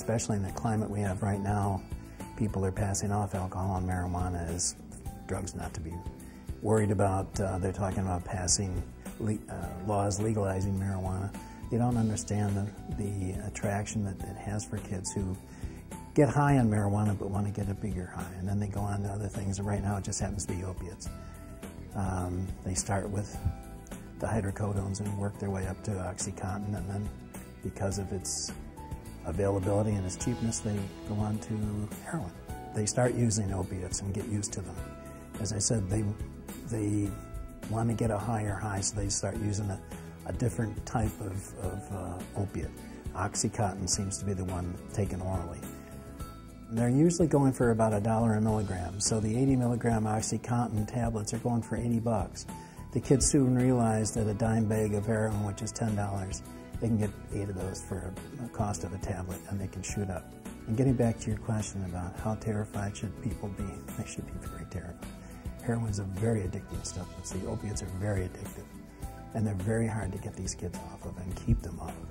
especially in the climate we have right now, people are passing off alcohol and marijuana as drugs not to be worried about. They're talking about passing laws legalizing marijuana. They don't understand the attraction that it has for kids who get high on marijuana but want to get a bigger high, and then they go on to other things, and right now it just happens to be opiates. They start with the hydrocodones and work their way up to OxyContin, and then because of its availability and its cheapness, they go on to heroin. They start using opiates and get used to them. As I said, they want to get a higher high, so they start using a different type of opiate. OxyContin seems to be the one taken orally. They're usually going for about $1 a milligram, so the 80 milligram OxyContin tablets are going for 80 bucks. The kids soon realize that a dime bag of heroin, which is $10, they can get 8 of those for a cost of a tablet, and they can shoot up. And getting back to your question about how terrified should people be, they should be very terrified. Heroin is a very addicting substance. The opiates are very addictive, and they're very hard to get these kids off of and keep them off of it.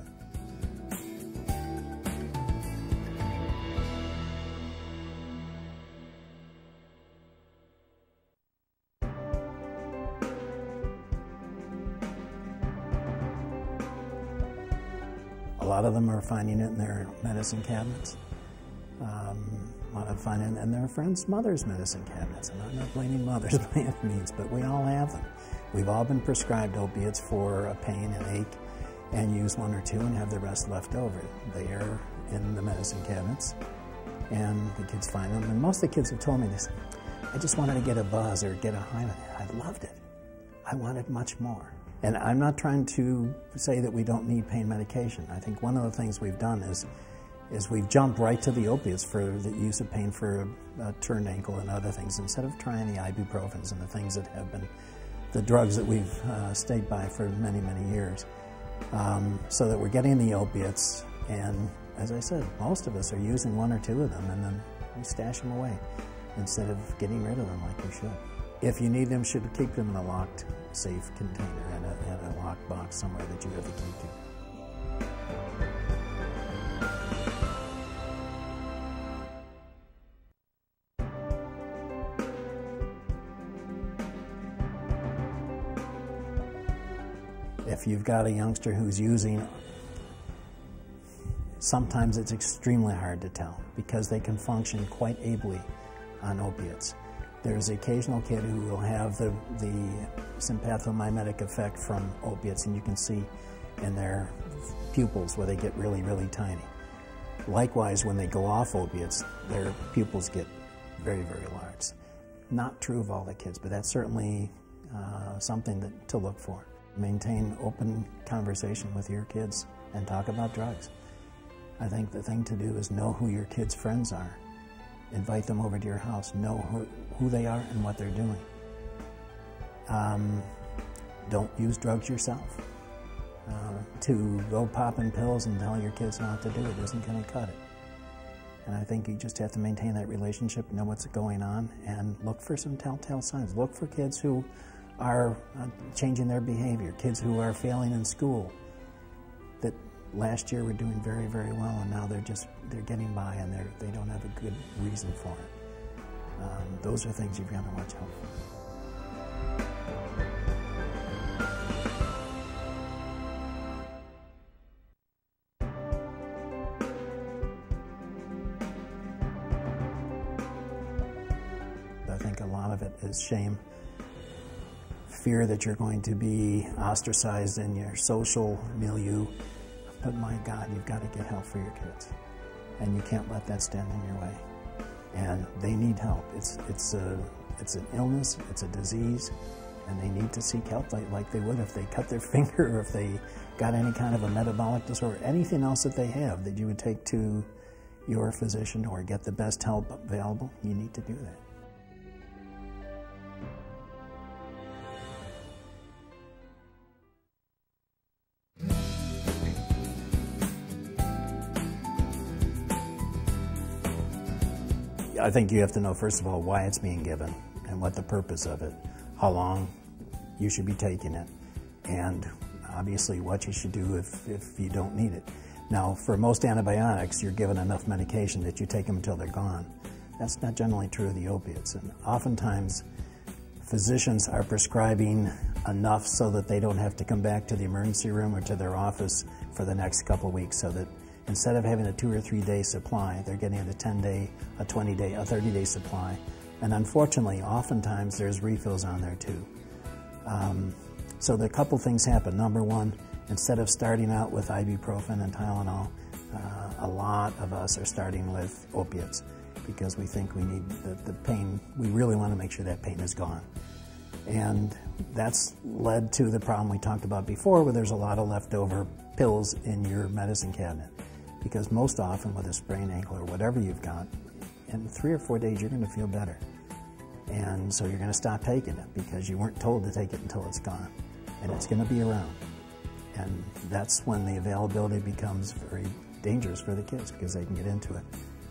A lot of them are finding it in their medicine cabinets. A lot of finding it in their friends' mothers' medicine cabinets. And I'm not blaming mothers by any means, but we all have them. We've all been prescribed opiates for a pain and ache and use 1 or 2 and have the rest left over. They are in the medicine cabinets, and the kids find them. And most of the kids have told me this, I just wanted to get a buzz or get a high. I loved it. I wanted much more. And I'm not trying to say that we don't need pain medication. I think one of the things we've done is we've jumped right to the opiates for the use of pain for a turned ankle and other things, instead of trying the ibuprofens and the things that have been the drugs that we've stayed by for many, many years. So that we're getting the opiates, and as I said, most of us are using 1 or 2 of them, and then we stash them away instead of getting rid of them like we should. If you need them, you should keep them in a locked, safe container and a locked box somewhere that you have the key to. If you've got a youngster who's using, sometimes it's extremely hard to tell because they can function quite ably on opiates. There's the occasional kid who will have the sympathomimetic effect from opiates, and you can see in their pupils where they get really, really tiny. Likewise, when they go off opiates, their pupils get very, very large. Not true of all the kids, but that's certainly something to look for. Maintain open conversation with your kids and talk about drugs. I think the thing to do is know who your kids' friends are. Invite them over to your house. Know who they are and what they're doing. Don't use drugs yourself. To go popping pills and tell your kids not to do it isn't going to cut it. And I think you just have to maintain that relationship, know what's going on, and look for some telltale signs. Look for kids who are changing their behavior, kids who are failing in school, that last year were doing very, very well, and now they're getting by, and they don't have a good reason for it. Those are things you've got to watch out for. I think a lot of it is shame. Fear that you're going to be ostracized in your social milieu. But my God, you've got to get help for your kids. And you can't let that stand in your way. And they need help. It's an illness, it's a disease, and they need to seek help like they would if they cut their finger or if they got any kind of a metabolic disorder, anything else that they have that you would take to your physician or get the best help available. You need to do that. I think you have to know, first of all, why it's being given and what the purpose of it, how long you should be taking it, and obviously what you should do if you don't need it. Now, for most antibiotics, you're given enough medication that you take them until they're gone. That's not generally true of the opiates, and oftentimes physicians are prescribing enough so that they don't have to come back to the emergency room or to their office for the next couple of weeks, so that instead of having a 2 or 3 day supply, they're getting a 10-day, a 20-day, a 30-day supply. And unfortunately, oftentimes there's refills on there too. So the couple things happen. Number one, instead of starting out with ibuprofen and Tylenol, a lot of us are starting with opiates because we think we need the pain. We really want to make sure that pain is gone. And that's led to the problem we talked about before, where there's a lot of leftover pills in your medicine cabinet. Because most often with a sprained ankle or whatever you've got, in 3 or 4 days you're going to feel better. And so you're going to stop taking it because you weren't told to take it until it's gone. And it's going to be around. And that's when the availability becomes very dangerous for the kids, because they can get into it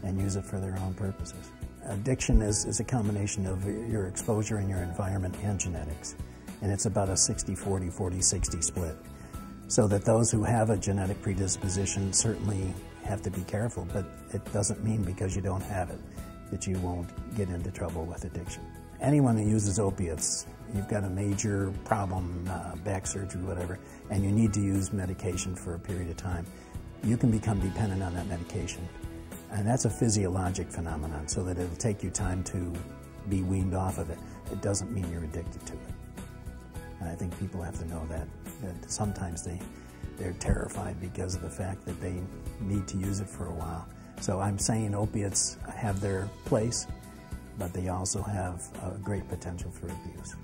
and use it for their own purposes. Addiction is a combination of your exposure and your environment and genetics. And it's about a 60-40, 40-60 split. So that those who have a genetic predisposition certainly have to be careful, but it doesn't mean because you don't have it that you won't get into trouble with addiction. Anyone who uses opiates, you've got a major problem, back surgery, whatever, and you need to use medication for a period of time, you can become dependent on that medication. And that's a physiologic phenomenon, so that it'll take you time to be weaned off of it. It doesn't mean you're addicted to it. And I think people have to know that sometimes they're terrified because of the fact that they need to use it for a while. So I'm saying opiates have their place, but they also have a great potential for abuse.